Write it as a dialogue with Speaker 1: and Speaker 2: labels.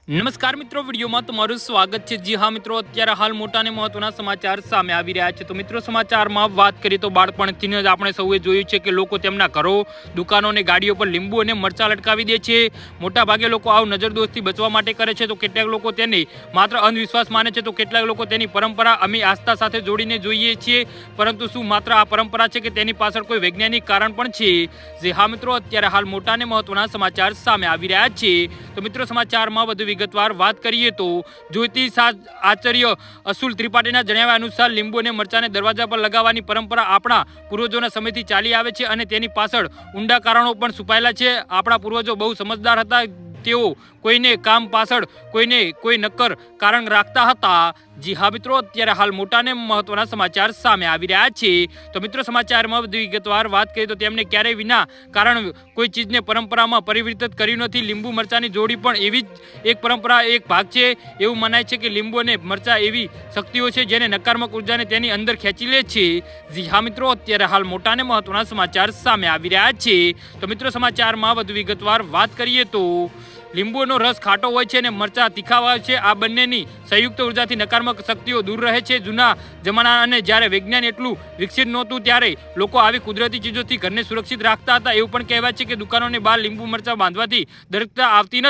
Speaker 1: નમસ્કાર મિત્રો, વિડીયોમાં તમારું સ્વાગત છે। જી હા મિત્રો, અત્યારે હાલ મોટા અને મહત્વના સમાચાર સામે આવી રહ્યા છે। તો મિત્રો, સમાચારમાં વાત કરીએ તો બાળપણથી જ આપણે સૌએ જોયું છે કે લોકો તેમના ઘરો, દુકાનો અને ગાડીઓ પર લીંબુ અને મરચાં લટકાવી દે છે। મોટા ભાગે લોકો આવું નજરદોસ્તી બચવા માટે કરે છે, તો કેટલાક લોકો તેને માત્ર અંધવિશ્વાસ માને છે, તો કેટલાક લોકો તેની પરંપરા અમે આસ્થા સાથે જોડીને જોઈએ છીએ। પરંતુ શું માત્ર આ પરંપરા છે કે તેની પાછળ કોઈ વૈજ્ઞાનિક કારણ પણ છે? જે હા મિત્રો, અત્યારે હાલ મોટા અને મહત્વના સમાચાર સામે આવી રહ્યા છે। તો મિત્રો, સમાચારમાં વધુ વિગતવાર વાત કરીએ તો જ્યોતિષ આચાર્ય અસુલ ત્રિપાઠીના જણાવ્યા અનુસાર લીંબુ અને મરચાને દરવાજા પર લગાવવાની પરંપરા આપણા પૂર્વજોના સમયથી ચાલી આવે છે અને તેની પાછળ ઊંડા કારણો પણ છુપાયેલા છે। આપણા પૂર્વજો બહુ સમજદાર હતા। તેઓ કોઈને કામ પાછળ કોઈને કોઈ નક્કર કારણ રાખતા હતા। જી હા મિત્રો, અત્યારે હાલ મોટા અને મહત્વના સમાચાર સામે આવી રહ્યા છે। તો મિત્રો, સમાચારમાં વધુ વિગતવાર વાત કરીએ તો તેમણે ક્યારેય વિના કારણ કોઈ ચીજને પરંપરામાં પરિવર્તિત કર્યું નથી। લીંબુ મરચાની જોડી પણ એવી જ એક પરંપરા એક ભાગ છે। એવું મનાય છે કે લીંબુ અને મરચા એવી શક્તિઓ છે જેને નકારાત્મક ઉર્જાને તેની અંદર ખેંચી લે છે। જી હા મિત્રો, અત્યારે હાલ મોટા અને મહત્વના સમાચાર સામે આવી રહ્યા છે। તો મિત્રો, સમાચારમાં વધુ વિગતવાર વાત કરીએ તો લીંબુનો રસ ખાટો હોય છે અને મરચા તીખા હોય છે। આ બંનેની સંયુક્ત ઉર્જાથી નકારાત્મક શક્તિઓ દૂર રહે છે। જૂના જમાના અને જ્યારે વિજ્ઞાન એટલું વિકસિત નહોતું ત્યારે લોકો આવી કુદરતી ચીજોથી ઘરને સુરક્ષિત રાખતા હતા। એવું પણ કહેવાય છે કે દુકાનોની બહાર લીંબુ મરચા બાંધવાથી દરેકતા આવતી નથી।